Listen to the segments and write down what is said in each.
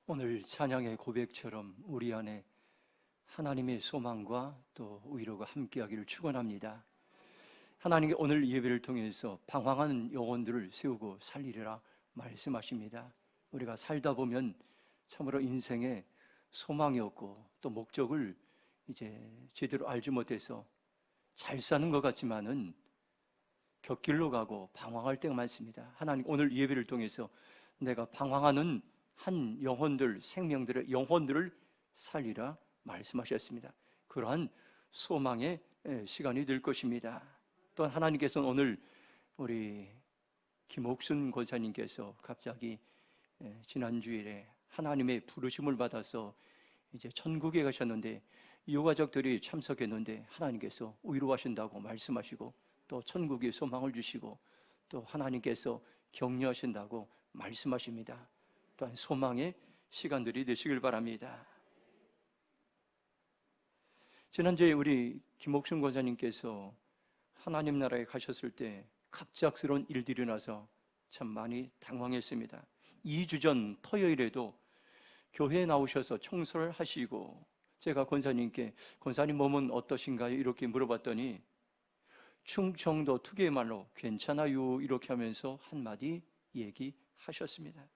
오늘 찬양의 고백처럼 우리 안에 하나님의 소망과 또 위로가 함께하기를 축원합니다. 하나님께 오늘 예배를 통해서 방황하는 영혼들을 세우고 살리리라 말씀하십니다. 우리가 살다 보면 참으로 인생에 소망이 없고 또 목적을 이제 제대로 알지 못해서 잘 사는 것 같지만은 곁길로 가고 방황할 때가 많습니다. 하나님 오늘 예배를 통해서 내가 방황하는 한 영혼들, 생명들의 영혼들을 살리라 말씀하셨습니다. 그러한 소망의 시간이 될 것입니다. 또한 하나님께서는 오늘 우리 김옥순 권사님께서 갑자기 지난주일에 하나님의 부르심을 받아서 이제 천국에 가셨는데 유가족들이 참석했는데 하나님께서 위로하신다고 말씀하시고 또 천국의 소망을 주시고 또 하나님께서 격려하신다고 말씀하십니다. 또한 소망의 시간들이 되시길 바랍니다. 지난주에 우리 김옥순 권사님께서 하나님 나라에 가셨을 때 갑작스러운 일들이 일어나서 참 많이 당황했습니다. 2주 전 토요일에도 교회에 나오셔서 청소를 하시고 제가 권사님께 권사님 몸은 어떠신가요? 이렇게 물어봤더니 충청도 특유의 말로 괜찮아요 이렇게 하면서 한마디 얘기하셨습니다.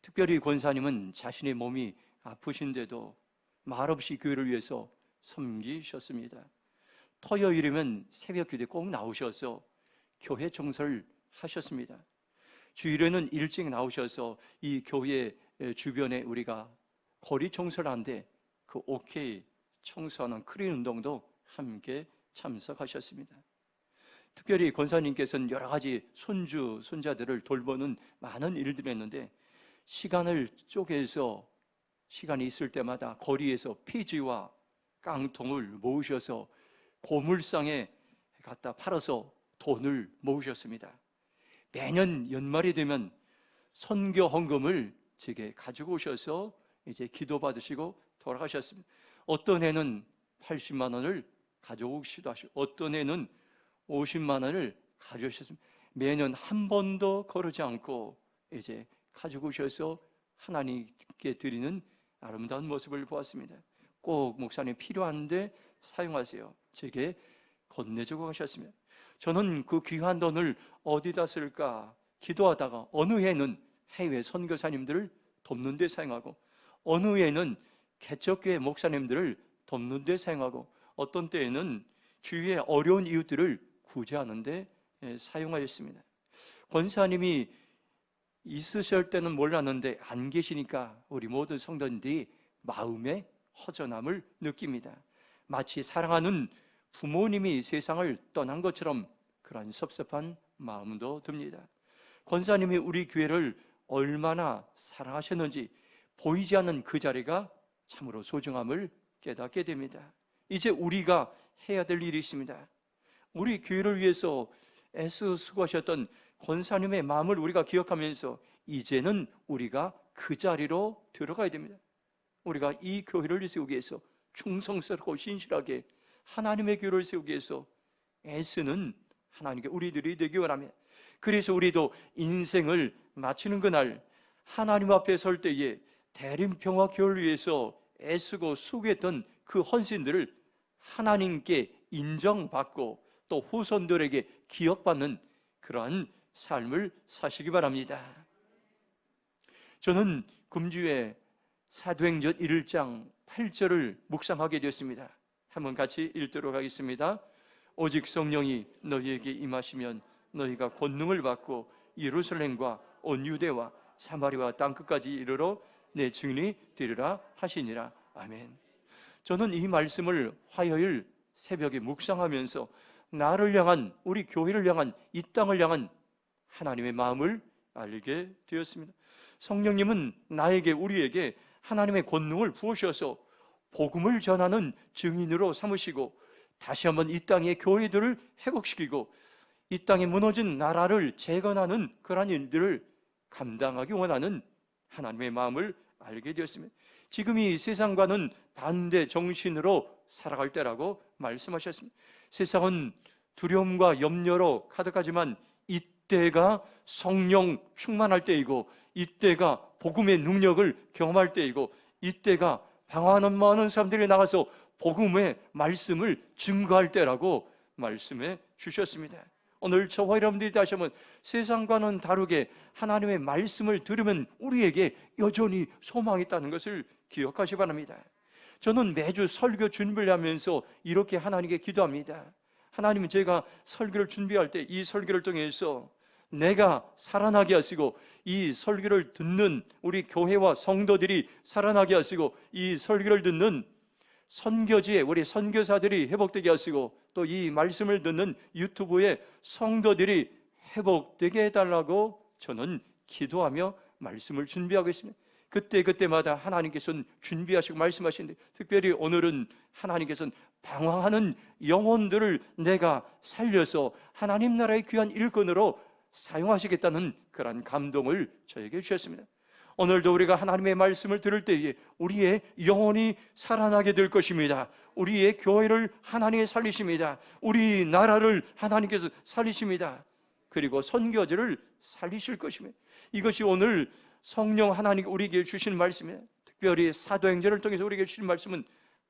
특별히 권사님은 자신의 몸이 아프신데도 말없이 교회를 위해서 섬기셨습니다. 토요일이면 새벽 기도에 꼭 나오셔서 교회 청소를 하셨습니다. 주일에는 일찍 나오셔서 이 교회 주변에 우리가 거리 청소를 하는데 그 OK 청소하는 크린 운동도 함께 참석하셨습니다. 특별히 권사님께서는 여러 가지 손주, 손자들을 돌보는 많은 일들을 했는데 시간을 쪼개서 시간이 있을 때마다 거리에서 피지와 깡통을 모으셔서 고물상에 갖다 팔아서 돈을 모으셨습니다. 매년 연말이 되면 선교 헌금을 제게 가지고 오셔서 이제 기도 받으시고 돌아가셨습니다. 어떤 해는 80만 원을 가져오시기도 하시고 어떤 해는 50만 원을 가져오셨습니다. 매년 한 번도 거르지 않고 이제 가지고 오셔서 하나님께 드리는 아름다운 모습을 보았습니다. 꼭 목사님 필요한데 사용하세요. 제게 건네주고 가셨습니다. 저는 그 귀한 돈을 어디다 쓸까 기도하다가 어느 해는 해외 선교사님들을 돕는 데 사용하고 어느 해는 개척교회 목사님들을 돕는 데 사용하고 어떤 때에는 주위의 어려운 이웃들을 구제하는 데 사용하였습니다. 권사님이 있으실 때는 몰랐는데 안 계시니까 우리 모든 성도님들이 마음의 허전함을 느낍니다. 마치 사랑하는 부모님이 세상을 떠난 것처럼 그런 섭섭한 마음도 듭니다. 권사님이 우리 교회를 얼마나 사랑하셨는지 보이지 않는 그 자리가 참으로 소중함을 깨닫게 됩니다. 이제 우리가 해야 될 일이 있습니다. 우리 교회를 위해서 애써 수고하셨던 권사님의 마음을 우리가 기억하면서 이제는 우리가 그 자리로 들어가야 됩니다. 우리가 이 교회를 세우기 위해서 충성스럽고 신실하게 하나님의 교회를 세우기 위해서 애쓰는 하나님께 우리들이 되기 원합니다. 그래서 우리도 인생을 마치는 그날 하나님 앞에 설 때에 대림평화 교회를 위해서 애쓰고 수고했던 그 헌신들을 하나님께 인정받고 또 후손들에게 기억받는 그러한 삶을 사시기 바랍니다. 저는 금주에 사도행전 1장 8절을 묵상하게 되었습니다. 한번 같이 읽도록 하겠습니다. 오직 성령이 너희에게 임하시면 너희가 권능을 받고 예루살렘과 온 유대와 사마리아 땅끝까지 이르러 내 증인이 되리라 하시니라. 아멘. 저는 이 말씀을 화요일 새벽에 묵상하면서 나를 향한, 우리 교회를 향한, 이 땅을 향한 하나님의 마음을 알게 되었습니다. 성령님은 나에게, 우리에게 하나님의 권능을 부으셔서 복음을 전하는 증인으로 삼으시고 다시 한번 이 땅의 교회들을 회복시키고 이 땅에 무너진 나라를 재건하는 그러한 일들을 감당하기 원하는 하나님의 마음을 알게 되었습니다. 지금 이 세상과는 반대 정신으로 살아갈 때라고 말씀하셨습니다. 세상은 두려움과 염려로 가득하지만 이때가 성령 충만할 때이고 이때가 복음의 능력을 경험할 때이고, 이때가 방황하는 많은 사람들이 나가서 복음의 말씀을 증거할 때라고 말씀해 주셨습니다. 오늘 저와 여러분들이 다시 한번 세상과는 다르게 하나님의 말씀을 들으면 우리에게 여전히 소망이 있다는 것을 기억하시 기 바랍니다. 저는 매주 설교 준비를 하면서 이렇게 하나님께 기도합니다. 하나님, 제가 설교를 준비할 때 이 설교를 통해서 내가 살아나게 하시고, 이 설교를 듣는 우리 교회와 성도들이 살아나게 하시고, 이 설교를 듣는 선교지에 우리 선교사들이 회복되게 하시고, 또 이 말씀을 듣는 유튜브의 성도들이 회복되게 해달라고 저는 기도하며 말씀을 준비하고 있습니다. 그때마다 하나님께서는 준비하시고 말씀하시는데, 특별히 오늘은 하나님께서는 방황하는 영혼들을 내가 살려서 하나님 나라의 귀한 일꾼으로 사용하시겠다는 그런 감동을 저에게 주셨습니다. 오늘도 우리가 하나님의 말씀을 들을 때에 우리의 영혼이 살아나게 될 것입니다. 우리의 교회를 하나님이 살리십니다. 우리 나라를 하나님께서 살리십니다. 그리고 선교지를 살리실 것입니다. 이것이 오늘 성령 하나님 우리에게 주신 말씀이에요. 특별히 사도행전을 통해서 우리에게 주신 말씀은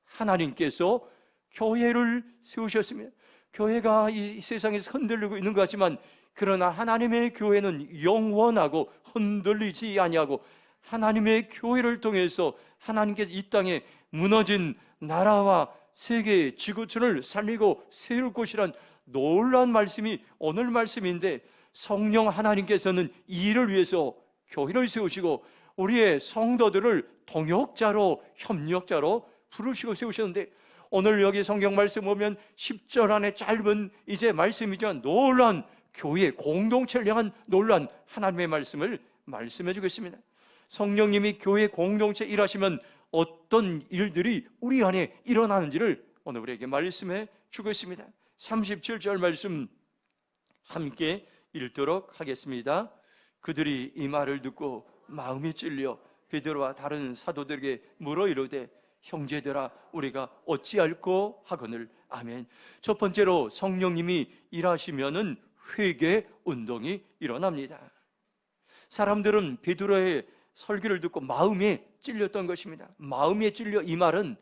하나님께서 교회를 세우셨습니다. 교회가 이 세상에서 흔들리고 있는 것 같지만, 그러나 하나님의 교회는 영원하고 흔들리지 아니하고, 하나님의 교회를 통해서 하나님께서 이 땅에 무너진 나라와 세계 지구촌을 살리고 세울 곳이란 놀라운 말씀이 오늘 말씀인데, 성령 하나님께서는 이 일을 위해서 교회를 세우시고 우리의 성도들을 동역자로 협력자로 부르시고 세우셨는데, 오늘 여기 성경 말씀 보면 10절 안에 짧은 이제 말씀이지만 놀라운 교회 공동체를 향한 놀라운 하나님의 말씀을 말씀해 주고 있습니다. 성령님이 교회 공동체 일하시면 어떤 일들이 우리 안에 일어나는지를 오늘 우리에게 말씀해 주고 있습니다. 37절 말씀 함께 읽도록 하겠습니다. 그들이 이 말을 듣고 마음이 찔려 베드로와 다른 사도들에게 물어 이르되, 형제들아, 우리가 어찌할꼬 하거늘. 아멘. 첫 번째로 성령님이 일하시면은 회개 운동이 일어납니다. 사람들은 베드로의 설교를 듣고 마음에 찔렸던 것입니다. 마음에 찔려, 이 말은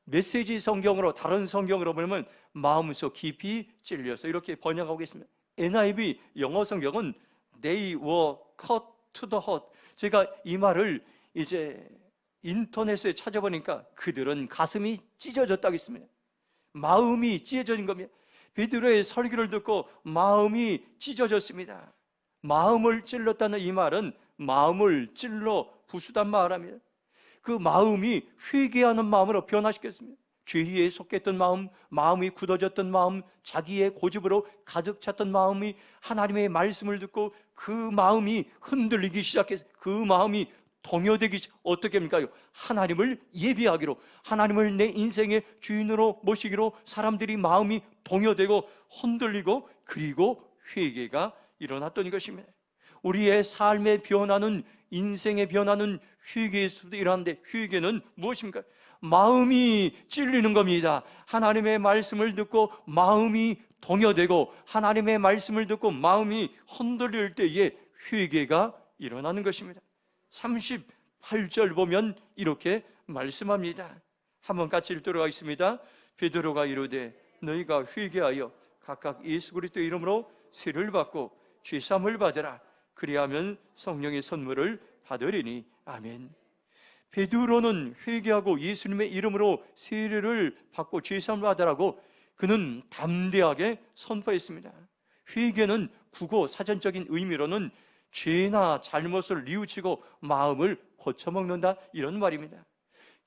메시지 성경으로, 다른 성경으로 보면 마음속 깊이 찔려서 이렇게 번역하고 있습니다. NIV 영어 성경은 They were cut to the heart. 제가 이 말을 이제 인터넷에 찾아보니까 그들은 가슴이 찢어졌다고 했습니다. 마음이 찢어진 겁니다. 베드로의 설교를 듣고 마음이 찢어졌습니다. 마음을 찔렀다는 이 말은 마음을 찔러 부수단 말합니다. 그 마음이 회개하는 마음으로 변화시켰습니다. 죄에 속했던 마음, 마음이 굳어졌던 마음, 자기의 고집으로 가득 찼던 마음이 하나님의 말씀을 듣고 그 마음이 흔들리기 시작해서 그 마음이 동요되기, 어떻게 합니까? 하나님을 예비하기로, 하나님을 내 인생의 주인으로 모시기로 사람들이 마음이 동요되고 흔들리고, 그리고 회개가 일어났던 것입니다. 우리의 삶의 변화는, 인생의 변화는 회개에서도 일어나는데, 회개는 무엇입니까? 마음이 찔리는 겁니다. 하나님의 말씀을 듣고 마음이 동요되고 하나님의 말씀을 듣고 마음이 흔들릴 때에 회개가 일어나는 것입니다. 38절 보면 이렇게 말씀합니다. 한번 같이 읽도록 하겠습니다. 베드로가 이르되, 너희가 회개하여 각각 예수 그리스도 이름으로 세를 받고 죄사함을 받으라. 그리하면 성령의 선물을 받으리니. 아멘. 베드로는 회개하고 예수님의 이름으로 세례를 받고 죄사함을 받으라고 그는 담대하게 선포했습니다. 회개는 국어 사전적인 의미로는 죄나 잘못을 뉘우치고 마음을 고쳐먹는다, 이런 말입니다.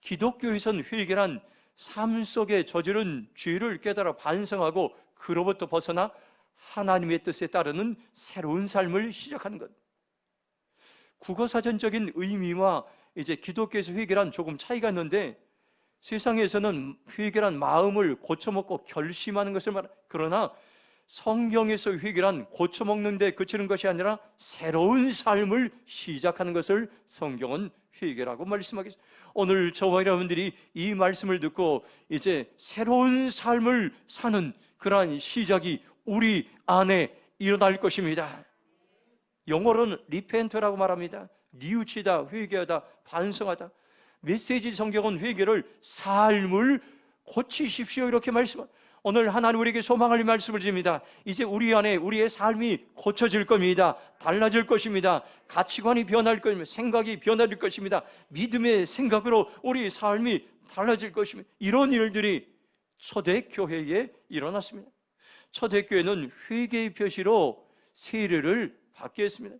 기독교에선 회개란 삶 속에 저지른 죄를 깨달아 반성하고 그로부터 벗어나 하나님의 뜻에 따르는 새로운 삶을 시작하는 것. 국어 사전적인 의미와 이제 기독교에서 회개란 조금 차이가 있는데, 세상에서는 회개란 마음을 고쳐먹고 결심하는 것을 말합니다. 그러나 성경에서 회개란 고쳐먹는 데 그치는 것이 아니라 새로운 삶을 시작하는 것을 성경은 회개라고 말씀하겠습니다. 오늘 저와 여러분들이 이 말씀을 듣고 이제 새로운 삶을 사는 그러한 시작이 우리 안에 일어날 것입니다. 영어로는 리펜트라고 말합니다. 뉘우치다, 회개하다, 반성하다. 메시지 성경은 회개를 삶을 고치십시오 이렇게 말씀합니다. 오늘 하나님 우리에게 소망을 말씀을 드립니다. 이제 우리 안에 우리의 삶이 고쳐질 겁니다. 달라질 것입니다. 가치관이 변할 것입니다. 생각이 변할 것입니다. 믿음의 생각으로 우리 삶이 달라질 것입니다. 이런 일들이 초대교회에 일어났습니다. 초대교회는 회개의 표시로 세례를 받게 했습니다.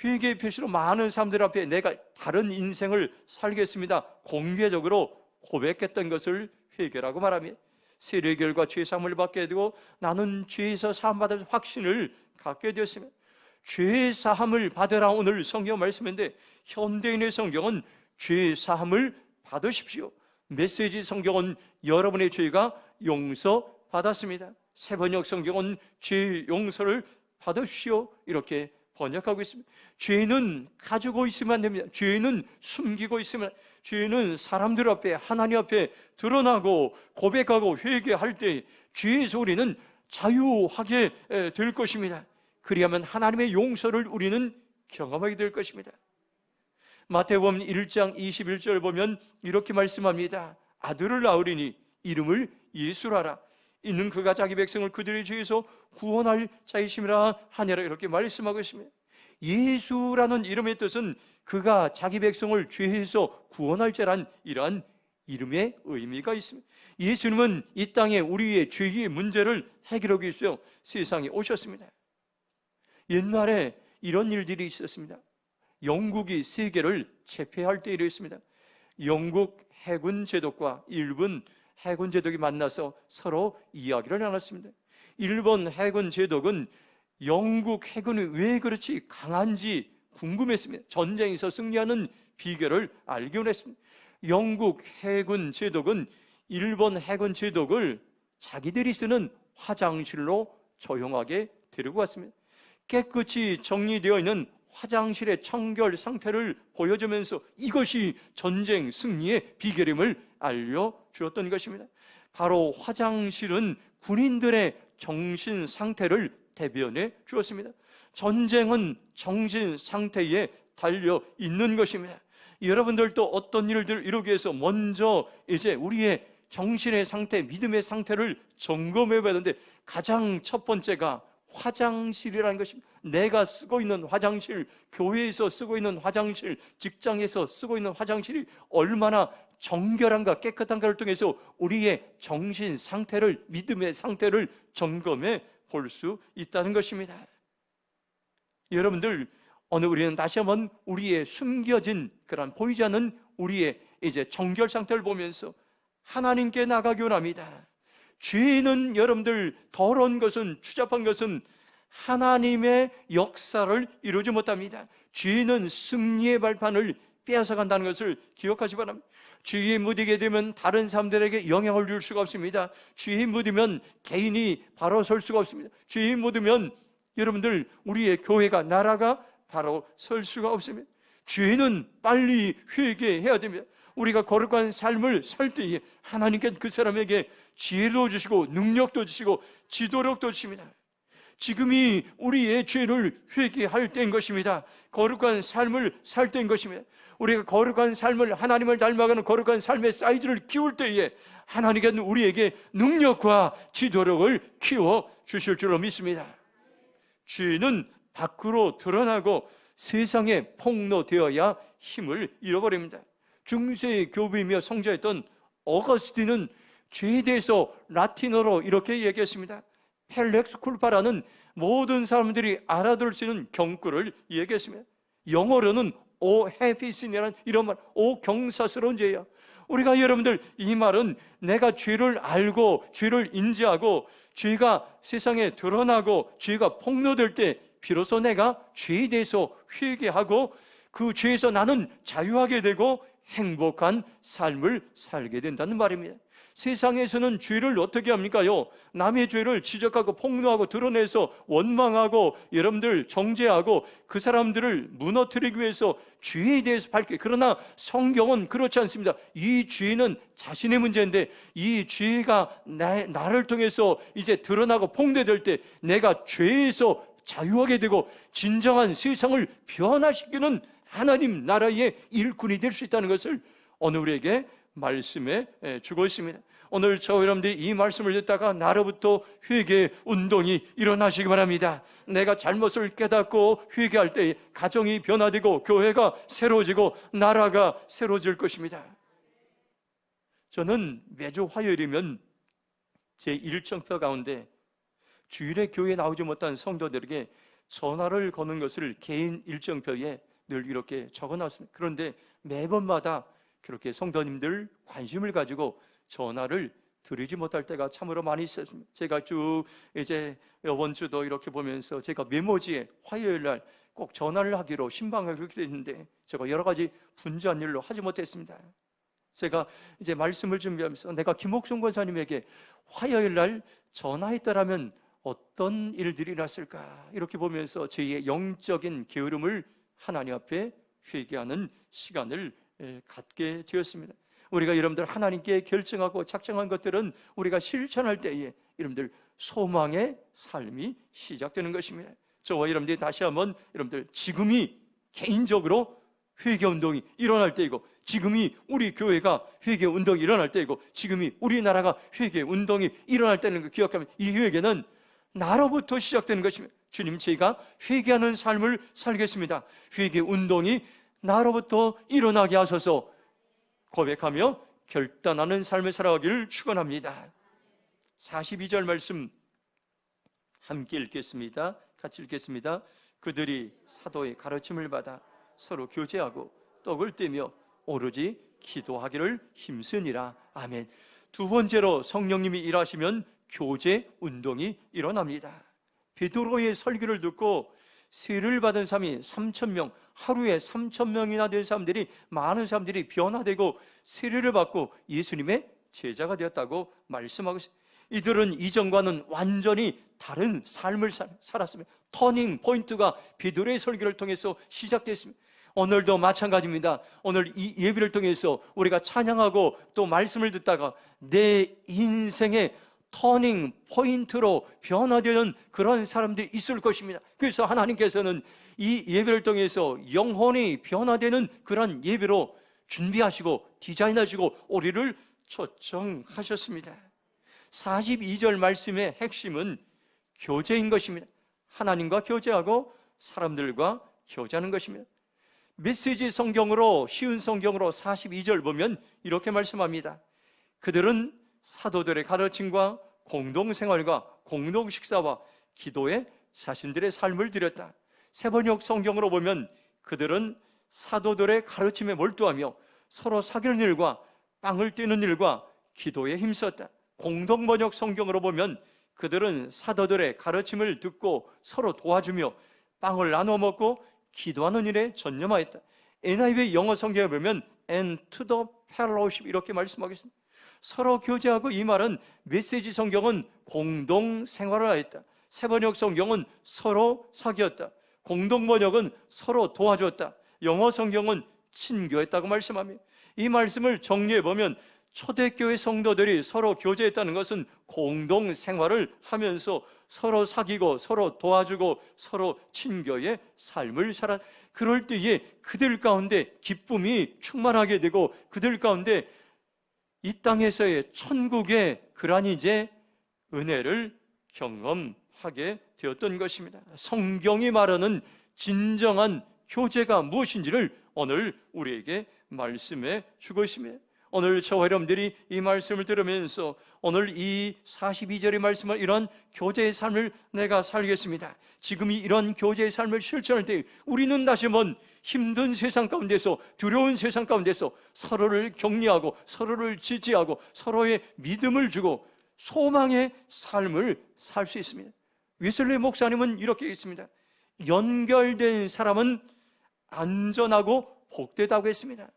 회개의 표시로 많은 사람들 앞에 내가 다른 인생을 살겠습니다 공개적으로 고백했던 것을 회개라고 말합니다. 세례 결과 죄 사함을 받게 되고 나는 죄에서 사함받을 확신을 갖게 되었습니다. 죄 사함을 받으라 오늘 성경 말씀인데 현대인의 성경은 죄 사함을 받으십시오. 메시지 성경은 여러분의 죄가 용서받았습니다. 새번역 성경은 죄 용서를 받으십시오 이렇게 번역하고 있습니다. 죄는 가지고 있으면 안 됩니다. 죄는 숨기고 있으면, 죄는 사람들 앞에 하나님 앞에 드러나고 고백하고 회개할 때 죄에서 우리는 자유하게 될 것입니다. 그리하면 하나님의 용서를 우리는 경험하게 될 것입니다. 마태복음 1장 21절 보면 이렇게 말씀합니다. 아들을 낳으리니 이름을 예수라 하라. 이는 그가 자기 백성을 그들의 죄에서 구원할 자이심이라 하니라 이렇게 말씀하고 있습니다. 예수라는 이름의 뜻은 그가 자기 백성을 죄에서 구원할 자란 이러한 이름의 의미가 있습니다. 예수님은 이 땅에 우리의 죄의 문제를 해결하기 위해서 세상에 오셨습니다. 옛날에 이런 일들이 있었습니다. 영국이 세계를 제패할 때 이랬습니다. 영국 해군 제독과 일본 해군 제독이 만나서 서로 이야기를 나눴습니다. 일본 해군 제독은 영국 해군이 왜 그렇지 강한지 궁금했습니다. 전쟁에서 승리하는 비결을 알기 원했습니다. 영국 해군 제독은 일본 해군 제독을 자기들이 쓰는 화장실로 조용하게 데리고 갔습니다. 깨끗이 정리되어 있는 화장실의 청결 상태를 보여주면서 이것이 전쟁 승리의 비결임을 알려주었던 것입니다. 바로 화장실은 군인들의 정신 상태를 대변해 주었습니다. 전쟁은 정신 상태에 달려 있는 것입니다. 여러분들도 어떤 일들을 이루기 위해서 먼저 이제 우리의 정신의 상태, 믿음의 상태를 점검해 봐야 되는데 가장 첫 번째가 화장실이라는 것입니다. 내가 쓰고 있는 화장실, 교회에서 쓰고 있는 화장실, 직장에서 쓰고 있는 화장실이 얼마나 정결한가 깨끗한가를 통해서 우리의 정신 상태를, 믿음의 상태를 점검해 볼 수 있다는 것입니다. 여러분들 오늘 우리는 다시 한번 우리의 숨겨진 그런 보이지 않는 우리의 이제 정결 상태를 보면서 하나님께 나가기 원합니다. 죄는 여러분들 더러운 것은 추잡한 것은 하나님의 역사를 이루지 못합니다. 죄는 승리의 발판을 빼앗아 간다는 것을 기억하시 바랍니다. 죄에 묻히게 되면 다른 사람들에게 영향을 줄 수가 없습니다. 죄에 묻으면 개인이 바로 설 수가 없습니다. 죄에 묻으면 여러분들 우리의 교회가 나라가 바로 설 수가 없습니다. 죄는 빨리 회개해야 됩니다. 우리가 거룩한 삶을 살 때에 하나님께 그 사람에게 지혜도 주시고 능력도 주시고 지도력도 주십니다. 지금이 우리의 죄를 회개할 때인 것입니다. 거룩한 삶을 살 때인 것입니다. 우리가 거룩한 삶을 하나님을 닮아가는 거룩한 삶의 사이즈를 키울 때에 하나님께는 우리에게 능력과 지도력을 키워 주실 줄로 믿습니다. 죄는 밖으로 드러나고 세상에 폭로되어야 힘을 잃어버립니다. 중세의 교부이며 성자였던 어거스틴은 죄에 대해서 라틴어로 이렇게 얘기했습니다. 펠렉스 쿨파라는 모든 사람들이 알아들을 수 있는 경구를 얘기했습니다. 영어로는 오 해피신이라는 이런 말, 오 경사스러운 죄야. 우리가 여러분들 이 말은 내가 죄를 알고 죄를 인지하고 죄가 세상에 드러나고 죄가 폭로될 때 비로소 내가 죄에 대해서 회개하고 그 죄에서 나는 자유하게 되고 행복한 삶을 살게 된다는 말입니다. 세상에서는 죄를 어떻게 합니까요? 남의 죄를 지적하고 폭로하고 드러내서 원망하고 여러분들 정죄하고 그 사람들을 무너뜨리기 위해서 죄에 대해서 밝게. 그러나 성경은 그렇지 않습니다. 이 죄는 자신의 문제인데 이 죄가 나를 통해서 이제 드러나고 폭로될 때 내가 죄에서 자유하게 되고 진정한 세상을 변화시키는 하나님 나라의 일꾼이 될 수 있다는 것을 오늘 우리에게 말씀해 주고 있습니다. 오늘 저와 여러분들이 이 말씀을 듣다가 나로부터 회개 운동이 일어나시기 바랍니다. 내가 잘못을 깨닫고 회개할 때 가정이 변화되고 교회가 새로워지고 나라가 새로워질 것입니다. 저는 매주 화요일이면 제 일정표 가운데 주일에 교회에 나오지 못한 성도들에게 전화를 거는 것을 개인 일정표에 늘 이렇게 적어놨습니다. 그런데 매번마다 그렇게 성도님들 관심을 가지고 전화를 드리지 못할 때가 참으로 많이 있었습니다. 제가 쭉 이제 이번 주도 이렇게 보면서 제가 메모지에 화요일 날 꼭 전화를 하기로 신방을 그렇게 됐는데 제가 여러 가지 분주한 일로 하지 못했습니다. 제가 이제 말씀을 준비하면서 내가 김옥순 권사님에게 화요일 날 전화했더라면 어떤 일들이 일어났을까 이렇게 보면서 저희의 영적인 게으름을 하나님 앞에 회개하는 시간을 갖게 되었습니다. 우리가 여러분들 하나님께 결정하고 작정한 것들은 우리가 실천할 때에 여러분들 소망의 삶이 시작되는 것입니다. 저와 여러분들이 다시 한번 여러분들 지금이 개인적으로 회개운동이 일어날 때이고 지금이 우리 교회가 회개운동이 일어날 때이고 지금이 우리나라가 회개운동이 일어날 때는 걸 기억하면 이 회개는 나로부터 시작되는 것입니다. 주님, 제가 회개하는 삶을 살겠습니다. 회개운동이 나로부터 일어나게 하소서 고백하며 결단하는 삶을 살아가기를 축원합니다. 42절 말씀 함께 읽겠습니다. 같이 읽겠습니다. 그들이 사도의 가르침을 받아 서로 교제하고 떡을 떼며 오로지 기도하기를 힘쓰니라. 아멘. 두 번째로 성령님이 일하시면 교제 운동이 일어납니다. 베드로의 설교를 듣고 세례를 받은 사람이 3,000명, 하루에 3,000명이나 된 사람들이, 많은 사람들이 변화되고 세례를 받고 예수님의 제자가 되었다고 말씀하고 있습니다. 이들은 이전과는 완전히 다른 삶을 살았습니다. 터닝 포인트가 베드로의 설교를 통해서 시작됐습니다. 오늘도 마찬가지입니다. 오늘 이 예배를 통해서 우리가 찬양하고 또 말씀을 듣다가 내 인생의 터닝 포인트로 변화되는 그런 사람들이 있을 것입니다. 그래서 하나님께서는 이 예배를 통해서 영혼이 변화되는 그런 예배로 준비하시고 디자인하시고 우리를 초청하셨습니다. 42절 말씀의 핵심은 교제인 것입니다. 하나님과 교제하고 사람들과 교제하는 것입니다. 메시지 성경으로, 쉬운 성경으로 42절 보면 이렇게 말씀합니다. 그들은 사도들의 가르침과 공동생활과 공동식사와 기도에 자신들의 삶을 드렸다. 세번역 성경으로 보면 그들은 사도들의 가르침에 몰두하며 서로 사귀는 일과 빵을 떼는 일과 기도에 힘썼다. 공동번역 성경으로 보면 그들은 사도들의 가르침을 듣고 서로 도와주며 빵을 나눠 먹고 기도하는 일에 전념하였다. NIV 영어 성경에 보면 and to the fellowship 이렇게 말씀하겠습니다. 서로 교제하고, 이 말은 메시지 성경은 공동 생활을 하였다. 세번역 성경은 서로 사귀었다. 공동번역은 서로 도와줬다. 영어 성경은 친교했다고 말씀합니다. 이 말씀을 정리해 보면 초대교회 성도들이 서로 교제했다는 것은 공동 생활을 하면서 서로 사귀고 서로 도와주고 서로 친교의 삶을 살아. 그럴 때에 그들 가운데 기쁨이 충만하게 되고 그들 가운데 이 땅에서의 천국의 그러한 이제 은혜를 경험하게 되었던 것입니다. 성경이 말하는 진정한 교제가 무엇인지를 오늘 우리에게 말씀해 주고 있습니다. 오늘 저와 여러분들이 이 말씀을 들으면서 오늘 이 42절의 말씀을 이런 교제의 삶을 내가 살겠습니다. 지금이 이런 교제의 삶을 실천할 때 우리는 다시 한번 힘든 세상 가운데서, 두려운 세상 가운데서 서로를 격려하고 서로를 지지하고 서로의 믿음을 주고 소망의 삶을 살 수 있습니다. 웨슬리 목사님은 이렇게 했습니다. 연결된 사람은 안전하고 복되다고 했습니다.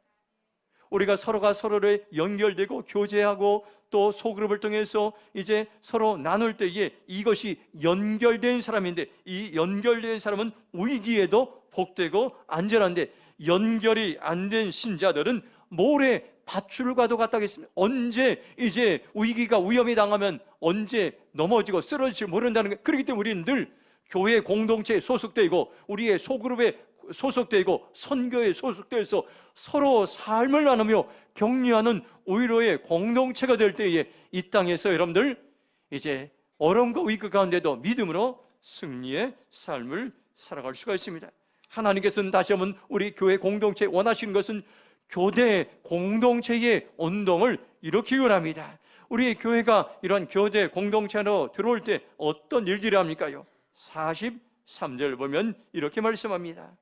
우리가 서로가 서로를 연결되고 교제하고 또 소그룹을 통해서 이제 서로 나눌 때에 이것이 연결된 사람인데, 이 연결된 사람은 위기에도 복되고 안전한데, 연결이 안 된 신자들은 모래 밧줄과도 같다겠습니다. 언제 이제 위기가 위험이 당하면 언제 넘어지고 쓰러질지 모른다는 것. 그렇기 때문에 우리는 늘 교회 공동체에 소속되고 우리의 소그룹에 소속되고 선교에 소속돼서 서로 삶을 나누며 격려하는 오히려의 공동체가 될 때에 이 땅에서 여러분들 이제 어려움과 위기 가운데도 믿음으로 승리의 삶을 살아갈 수가 있습니다. 하나님께서는 다시 한번 우리 교회 공동체에 원하시는 것은 교대 공동체의 운동을 일으키기 원합니다. 우리 교회가 이런 교대 공동체로 들어올 때 어떤 일들이 합니까요? 43절 보면 이렇게 말씀합니다.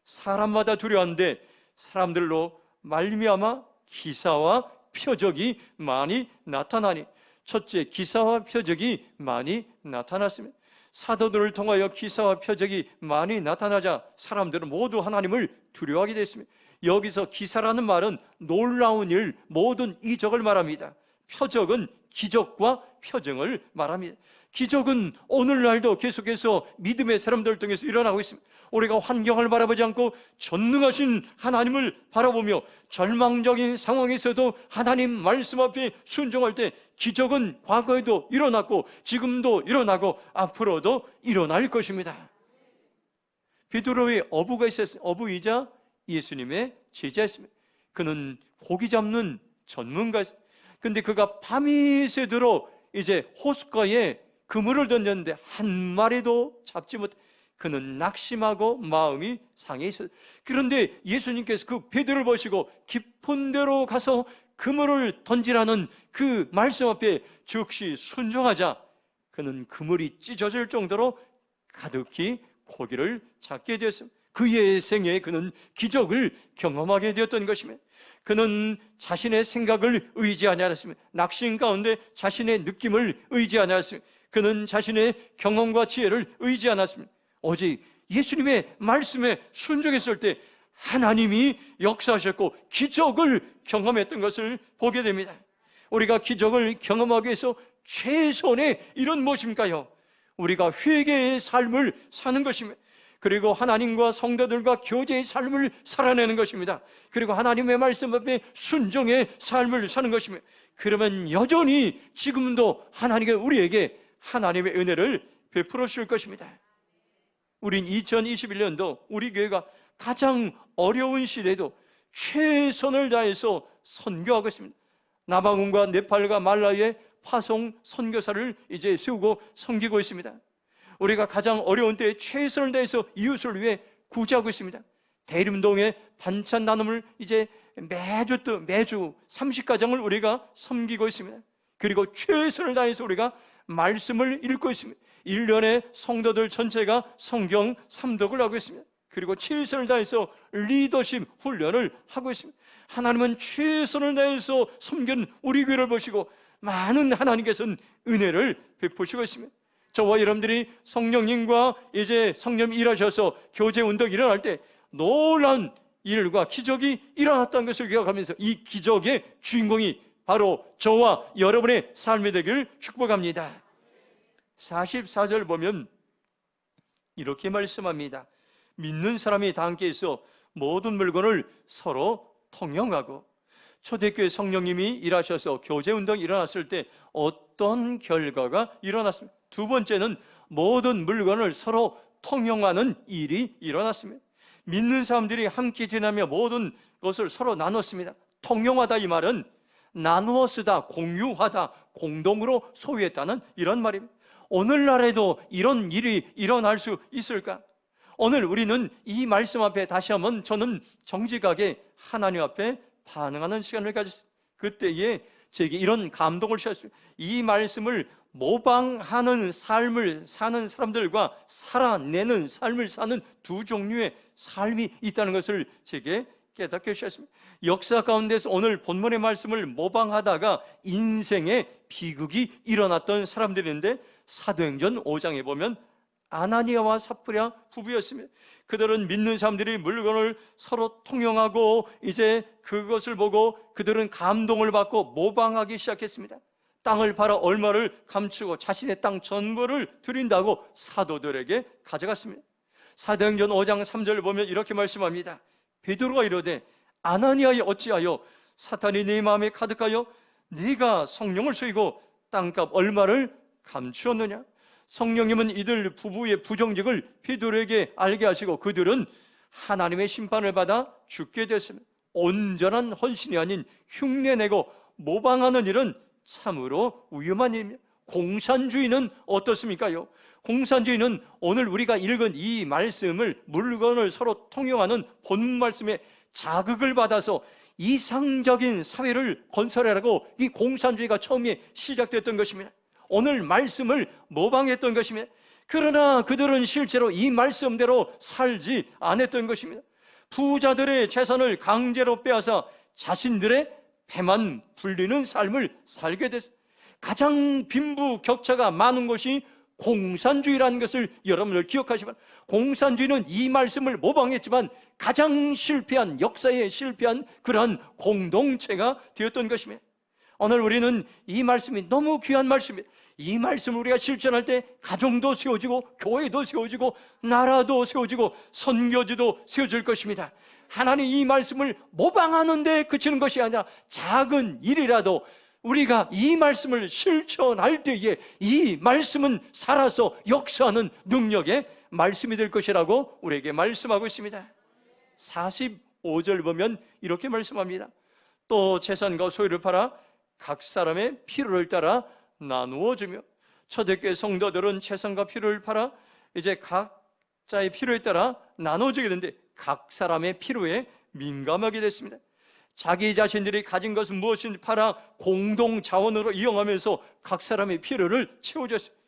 사람마다 두려워하는데 사람들로 말미암아 기사와 표적이 많이 나타나니. 첫째, 기사와 표적이 많이 나타났습니다. 사도들을 통하여 기사와 표적이 많이 나타나자 사람들은 모두 하나님을 두려워하게 됐습니다. 여기서 기사라는 말은 놀라운 일, 모든 이적을 말합니다. 표적은 기적과 표정을 말합니다. 기적은 오늘날도 계속해서 믿음의 사람들 통해서 일어나고 있습니다. 우리가 환경을 바라보지 않고 전능하신 하나님을 바라보며 절망적인 상황에서도 하나님 말씀 앞에 순종할 때 기적은 과거에도 일어났고 지금도 일어나고 앞으로도 일어날 것입니다. 베드로의 어부가 있었어요. 어부이자 예수님의 제자였습니다. 그는 고기 잡는 전문가였습니다. 근데 그가 밤이 새도록 이제 호숫가에 그물을 던졌는데 한 마리도 잡지 못. 그는 낙심하고 마음이 상해 있었어요. 그런데 예수님께서 그 베드로를 보시고 깊은 데로 가서 그물을 던지라는 그 말씀 앞에 즉시 순종하자 그는 그물이 찢어질 정도로 가득히 고기를 잡게 되었습니다. 그의 생애에 그는 기적을 경험하게 되었던 것입니다. 그는 자신의 생각을 의지하지 않았습니다. 낙심 가운데 자신의 느낌을 의지하지 않았습니다. 그는 자신의 경험과 지혜를 의지하지 않았습니다. 오직 예수님의 말씀에 순종했을 때 하나님이 역사하셨고 기적을 경험했던 것을 보게 됩니다. 우리가 기적을 경험하기 위해서 최선의 일은 무엇입니까요? 우리가 회개의 삶을 사는 것입니다. 그리고 하나님과 성도들과 교제의 삶을 살아내는 것입니다. 그리고 하나님의 말씀 앞에 순종의 삶을 사는 것입니다. 그러면 여전히 지금도 하나님께 우리에게 하나님의 은혜를 베풀어 주실 것입니다. 우린 2021년도 우리 교회가 가장 어려운 시대에도 최선을 다해서 선교하고 있습니다. 남아공과 네팔과 말라위에 파송 선교사를 이제 세우고 섬기고 있습니다. 우리가 가장 어려운 때에 최선을 다해서 이웃을 위해 구제하고 있습니다. 대림동에 반찬 나눔을 이제 매주 30가정을 우리가 섬기고 있습니다. 그리고 최선을 다해서 우리가 말씀을 읽고 있습니다. 1년에 성도들 전체가 성경 삼독을 하고 있습니다. 그리고 최선을 다해서 리더십 훈련을 하고 있습니다. 하나님은 최선을 다해서 섬기는 우리 교회를 보시고 많은 하나님께서는 은혜를 베푸시고 있습니다. 저와 여러분들이 성령님과 이제 성령 일하셔서 교제 운동이 일어날 때 놀라운 일과 기적이 일어났다는 것을 기억하면서 이 기적의 주인공이 바로 저와 여러분의 삶이 되기를 축복합니다. 44절 보면 이렇게 말씀합니다. 믿는 사람이 다 함께 있어 모든 물건을 서로 통용하고. 초대교회 성령님이 일하셔서 교제운동이 일어났을 때 어떤 결과가 일어났습니까? 두 번째는 모든 물건을 서로 통용하는 일이 일어났습니다. 믿는 사람들이 함께 지내며 모든 것을 서로 나눴습니다. 통용하다 이 말은 나누어 쓰다, 공유하다, 공동으로 소유했다는 이런 말입니다. 오늘날에도 이런 일이 일어날 수 있을까? 오늘 우리는 이 말씀 앞에 다시 한번 저는 정직하게 하나님 앞에 반응하는 시간을 가졌습니다. 그때에 제게 이런 감동을 주셨습니다. 이 말씀을 모방하는 삶을 사는 사람들과 살아내는 삶을 사는 두 종류의 삶이 있다는 것을 제게 깨닫게 하셨습니다. 역사 가운데서 오늘 본문의 말씀을 모방하다가 인생의 비극이 일어났던 사람들인데 사도행전 5장에 보면 아나니아와 삽브랴 부부였습니다. 그들은 믿는 사람들이 물건을 서로 통용하고 이제 그것을 보고 그들은 감동을 받고 모방하기 시작했습니다. 땅을 팔아 얼마를 감추고 자신의 땅 전부를 드린다고 사도들에게 가져갔습니다. 사도행전 5장 3절을 보면 이렇게 말씀합니다. 베드로가 이르되 아나니아여 어찌하여 사탄이 네 마음에 가득하여 네가 성령을 쏘이고 땅값 얼마를 감추었느냐? 성령님은 이들 부부의 부정직을 베드로에게 알게 하시고 그들은 하나님의 심판을 받아 죽게 됐습니다. 온전한 헌신이 아닌 흉내내고 모방하는 일은 참으로 위험한 일입니다. 공산주의는 어떻습니까요? 공산주의는 오늘 우리가 읽은 이 말씀을, 물건을 서로 통용하는 본문 말씀에 자극을 받아서 이상적인 사회를 건설하라고 이 공산주의가 처음에 시작됐던 것입니다. 오늘 말씀을 모방했던 것입니다. 그러나 그들은 실제로 이 말씀대로 살지 않았던 것입니다. 부자들의 재산을 강제로 빼앗아 자신들의 배만 불리는 삶을 살게 됐습니다. 가장 빈부격차가 많은 것이 공산주의라는 것을 여러분들 기억하시면, 공산주의는 이 말씀을 모방했지만 가장 실패한, 역사에 실패한 그러한 공동체가 되었던 것입니다. 오늘 우리는 이 말씀이 너무 귀한 말씀입니다. 이 말씀을 우리가 실천할 때 가정도 세워지고 교회도 세워지고 나라도 세워지고 선교지도 세워질 것입니다. 하나님 이 말씀을 모방하는 데 그치는 것이 아니라 작은 일이라도 우리가 이 말씀을 실천할 때에 이 말씀은 살아서 역사하는 능력의 말씀이 될 것이라고 우리에게 말씀하고 있습니다. 45절 보면 이렇게 말씀합니다. 또 재산과 소유를 팔아 각 사람의 필요를 따라 나누어 주며, 초대교회 성도들은 재산과 필요를 팔아 이제 각자의 필요에 따라 나눠주게 되는데 각 사람의 필요에 민감하게 됐습니다. 자기 자신들이 가진 것은 무엇인지 팔아 공동 자원으로 이용하면서 각 사람의 필요를 채워줬습니다.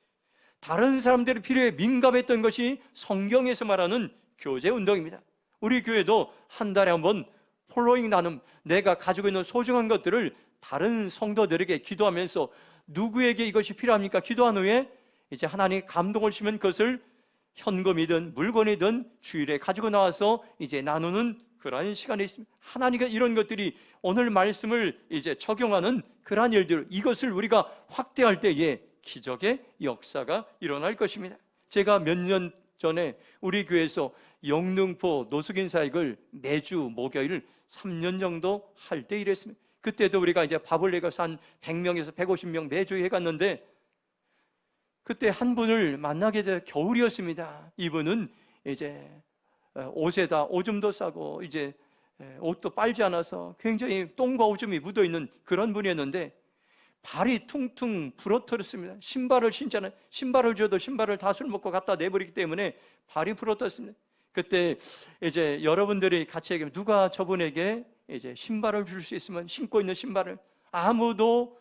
다른 사람들의 필요에 민감했던 것이 성경에서 말하는 교제 운동입니다. 우리 교회도 한 달에 한 번 폴로잉 나눔, 내가 가지고 있는 소중한 것들을 다른 성도들에게 기도하면서 누구에게 이것이 필요합니까? 기도한 후에 이제 하나님 감동을 주면 그것을 현금이든 물건이든 주일에 가지고 나와서 이제 나누는 그러한 시간이 있습니다. 하나님과 이런 것들이 오늘 말씀을 이제 적용하는 그러한 일들, 이것을 우리가 확대할 때에 기적의 역사가 일어날 것입니다. 제가 몇 년 전에 우리 교회에서 영등포 노숙인 사역을 매주 목요일 3년 정도 할 때 일했습니다. 그때도 우리가 이제 밥을 내가서 한 100명에서 150명 매주 해갔는데, 그때 한 분을 만나게 돼 겨울이었습니다. 이분은 이제 옷에다 오줌도 싸고 이제 옷도 빨지 않아서 굉장히 똥과 오줌이 묻어있는 그런 분이었는데 발이 퉁퉁 부러뜨렸습니다. 신발을 신잖아요. 신발을 줘도 신발을 다 술 먹고 갖다 내버리기 때문에 발이 부러뜨렸습니다. 그때 이제 여러분들이 같이 얘기하면 누가 저분에게 이제 신발을 줄 수 있으면, 신고 있는 신발을, 아무도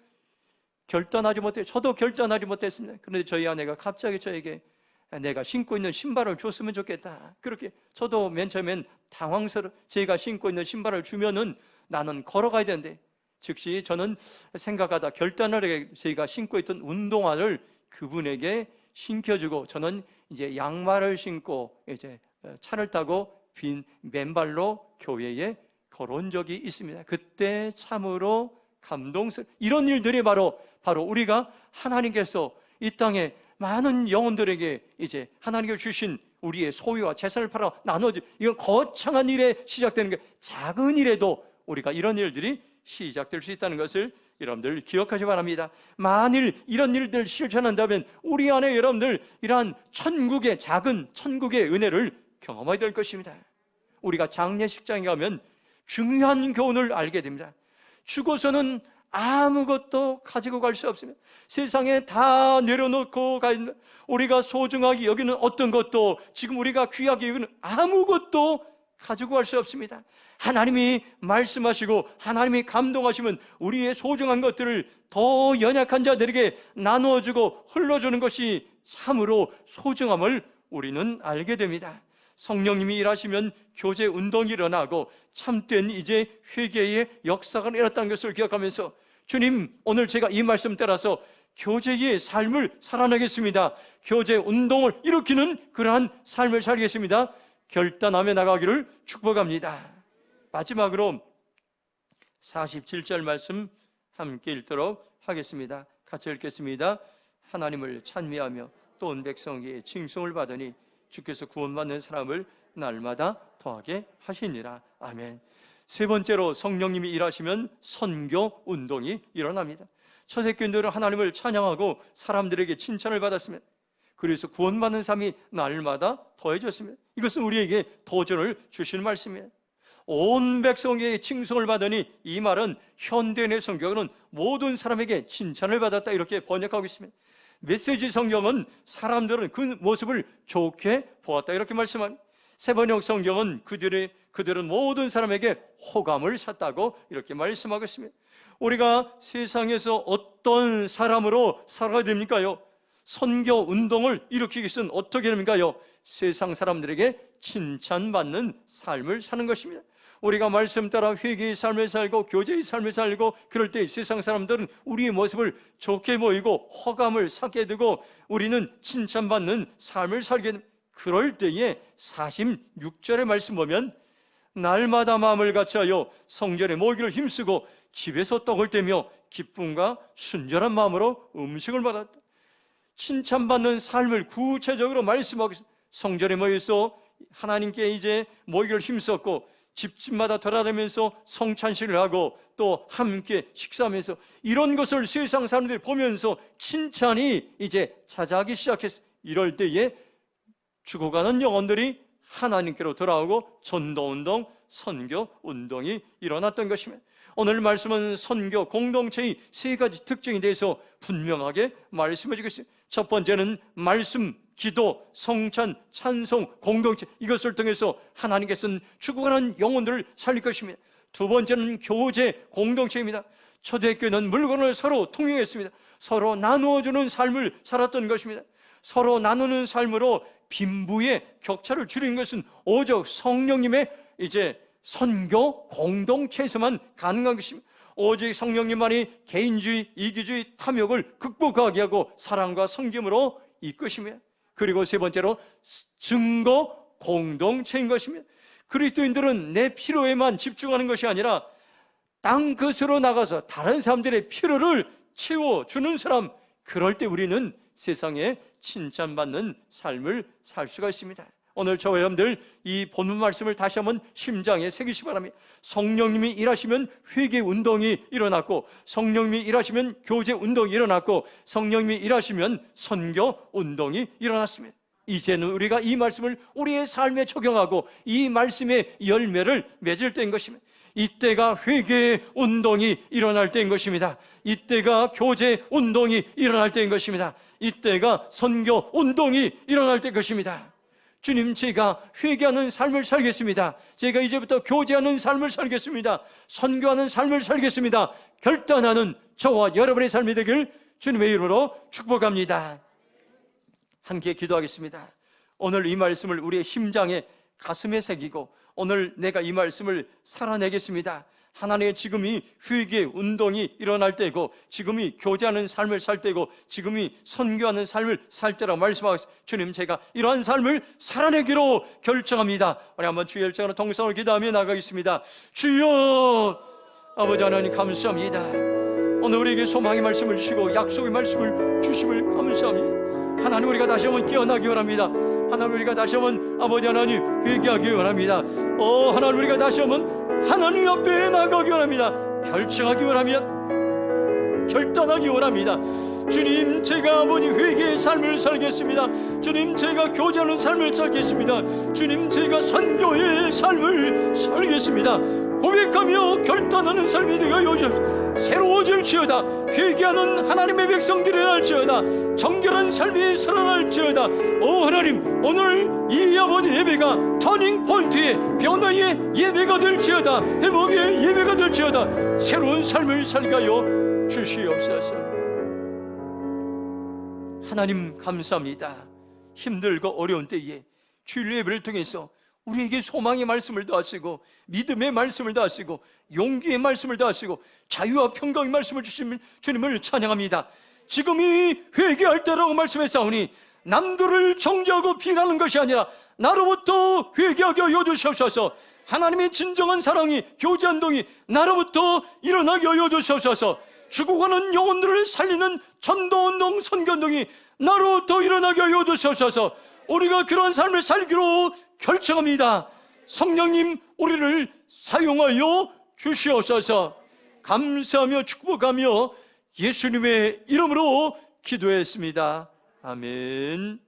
결단하지 못해요. 저도 결단하지 못했습니다. 그런데 저희 아내가 갑자기 저에게 내가 신고 있는 신발을 줬으면 좋겠다. 그렇게 저도 맨 처음엔 제가 신고 있는 신발을 주면은 나는 걸어가야 되는데, 즉시 저는 생각하다 결단을 해 저희가 신고 있던 운동화를 그분에게 신겨주고 저는 이제 양말을 신고 이제 차를 타고 빈 맨발로 교회에 걸어온 적이 있습니다. 그때 참으로 이런 일들이 바로 우리가 하나님께서 이 땅에 많은 영혼들에게 이제 하나님께 주신 우리의 소유와 재산을 팔아 나눠주, 이건 거창한 일에 시작되는 게, 작은 일에도 우리가 이런 일들이 시작될 수 있다는 것을 여러분들 기억하시 바랍니다. 만일 이런 일들 실천한다면 우리 안에 여러분들 이러한 작은 천국의 은혜를 경험하게 될 것입니다. 우리가 장례식장에 가면 중요한 교훈을 알게 됩니다. 죽어서는 아무것도 가지고 갈 수 없습니다. 세상에 다 내려놓고 우리가 소중하게 여기는 어떤 것도, 지금 우리가 귀하게 여기는 아무것도 가지고 갈 수 없습니다. 하나님이 말씀하시고 하나님이 감동하시면 우리의 소중한 것들을 더 연약한 자들에게 나누어주고 흘러주는 것이 참으로 소중함을 우리는 알게 됩니다. 성령님이 일하시면 교제 운동이 일어나고 참된 이제 회개의 역사가 일어났다는 것을 기억하면서, 주님, 오늘 제가 이 말씀 따라서 교제의 삶을 살아내겠습니다. 교제 운동을 일으키는 그러한 삶을 살겠습니다. 결단하며 나가기를 축복합니다. 마지막으로 47절 말씀 함께 읽도록 하겠습니다. 같이 읽겠습니다. 하나님을 찬미하며 또 온 백성에게 칭송을 받으니 주께서 구원받는 사람을 날마다 더하게 하시니라. 아멘. 세 번째로 성령님이 일하시면 선교 운동이 일어납니다. 초대교인들은 하나님을 찬양하고 사람들에게 칭찬을 받았습니다. 그래서 구원받는 삶이 날마다 더해졌습니다. 이것은 우리에게 도전을 주시는 말씀이에요. 온 백성에게 칭송을 받으니, 이 말은 현대인의 성경은 모든 사람에게 칭찬을 받았다 이렇게 번역하고 있습니다. 메시지 성경은 사람들은 그 모습을 좋게 보았다 이렇게 말씀합니다. 세번역 성경은 그들은 모든 사람에게 호감을 샀다고 이렇게 말씀하고 있습니다. 우리가 세상에서 어떤 사람으로 살아야 됩니까요? 선교 운동을 일으키기 위해서는 어떻게 됩니까요? 세상 사람들에게 칭찬받는 삶을 사는 것입니다. 우리가 말씀 따라 회개의 삶을 살고 교제의 삶을 살고, 그럴 때 세상 사람들은 우리의 모습을 좋게 보이고 호감을 샀게 되고 우리는 칭찬받는 삶을 살게 됩니다. 그럴 때에 46절의 말씀 보면, 날마다 마음을 같이하여 성전에 모이기를 힘쓰고 집에서 떡을 떼며 기쁨과 순전한 마음으로 음식을 받았다. 칭찬받는 삶을 구체적으로 말씀하고 있습니다. 성전에 모여서 하나님께 이제 모이기를 힘썼고, 집집마다 돌아다니면서 성찬식을 하고 또 함께 식사하면서, 이런 것을 세상 사람들이 보면서 칭찬이 이제 찾아가기 시작했어요. 이럴 때에 죽어가는 영혼들이 하나님께로 돌아오고 전도운동, 선교운동이 일어났던 것입니다. 오늘 말씀은 선교 공동체의 세 가지 특징에 대해서 분명하게 말씀해 주겠습니다. 첫 번째는 말씀, 기도, 성찬, 찬송, 공동체, 이것을 통해서 하나님께서는 죽어가는 영혼들을 살릴 것입니다. 두 번째는 교제, 공동체입니다. 초대교회는 물건을 서로 통용했습니다. 서로 나누어주는 삶을 살았던 것입니다. 서로 나누는 삶으로 빈부의 격차를 줄이는 것은 오직 성령님의 이제 선교 공동체에서만 가능한 것입니다. 오직 성령님만이 개인주의, 이기주의, 탐욕을 극복하게 하고 사랑과 섬김으로 이끄십니다. 그리고 세 번째로 증거 공동체인 것입니다. 그리스도인들은 내 필요에만 집중하는 것이 아니라 땅 끝으로 나가서 다른 사람들의 필요를 채워주는 사람, 그럴 때 우리는 세상에 칭찬받는 삶을 살 수가 있습니다. 오늘 저와 여러분들 이 본문 말씀을 다시 한번 심장에 새기시기 바랍니다. 성령님이 일하시면 회개 운동이 일어났고, 성령님이 일하시면 교제 운동이 일어났고, 성령님이 일하시면 선교 운동이 일어났습니다. 이제는 우리가 이 말씀을 우리의 삶에 적용하고 이 말씀의 열매를 맺을 때인 것입니다. 이때가 회개 운동이 일어날 때인 것입니다. 이때가 교제 운동이 일어날 때인 것입니다. 이때가 선교 운동이 일어날 때인 것입니다. 주님, 제가 회개하는 삶을 살겠습니다. 제가 이제부터 교제하는 삶을 살겠습니다. 선교하는 삶을 살겠습니다. 결단하는 저와 여러분의 삶이 되길 주님의 이름으로 축복합니다. 함께 기도하겠습니다. 오늘 이 말씀을 우리의 심장에, 가슴에 새기고 오늘 내가 이 말씀을 살아내겠습니다. 하나님의 지금이 회개 운동이 일어날 때고, 지금이 교제하는 삶을 살 때고, 지금이 선교하는 삶을 살 때라고 말씀하고 있습니다. 주님, 제가 이러한 삶을 살아내기로 결정합니다. 우리 한번 주의 일정으로 통성을 기도하며 나가겠습니다. 주여, 아버지 하나님 감사합니다. 오늘 우리에게 소망의 말씀을 주시고 약속의 말씀을 주심을 감사합니다. 하나님, 우리가 다시 한번 깨어나기 원합니다. 하나님, 우리가 다시 한번 아버지 하나님 회개하기 원합니다. 하나님, 우리가 다시 한번 하나님 앞에 나가기 원합니다. 결정하기 원합니다. 결단하기 원합니다. 주님, 제가 아버지 회개의 삶을 살겠습니다. 주님, 제가 교제하는 삶을 살겠습니다. 주님, 제가 선교의 삶을 살겠습니다. 고백하며 결단하는 삶이 되어 여주옵소서. 새로워질지어다. 회개하는 하나님의 백성들이 날지어다. 정결한 삶이 살아날지어다. 하나님, 오늘 이 아버지 예배가 터닝 포인트의 변화의 예배가 될지어다. 회복의 예배가 될지어다. 새로운 삶을 살게 하여 주시옵소서. 하나님 감사합니다. 힘들고 어려운 때에 주일 예배를 통해서 우리에게 소망의 말씀을 더하시고, 믿음의 말씀을 더하시고, 용기의 말씀을 더하시고, 자유와 평강의 말씀을 주신 주님을 찬양합니다. 지금이 회개할 때라고 말씀했사오니 남들을 정죄하고 비난하는 것이 아니라 나로부터 회개하게 하여 주시옵소서. 하나님의 진정한 사랑이, 교제 운동이 나로부터 일어나게 하여 주시옵소서. 죽어가는 영혼들을 살리는 전도운동, 선교운동이 나로부터 일어나게 하여 주시옵소서. 우리가 그런 삶을 살기로 결정합니다. 성령님, 우리를 사용하여 주시옵소서. 감사하며 축복하며 예수님의 이름으로 기도했습니다. 아멘.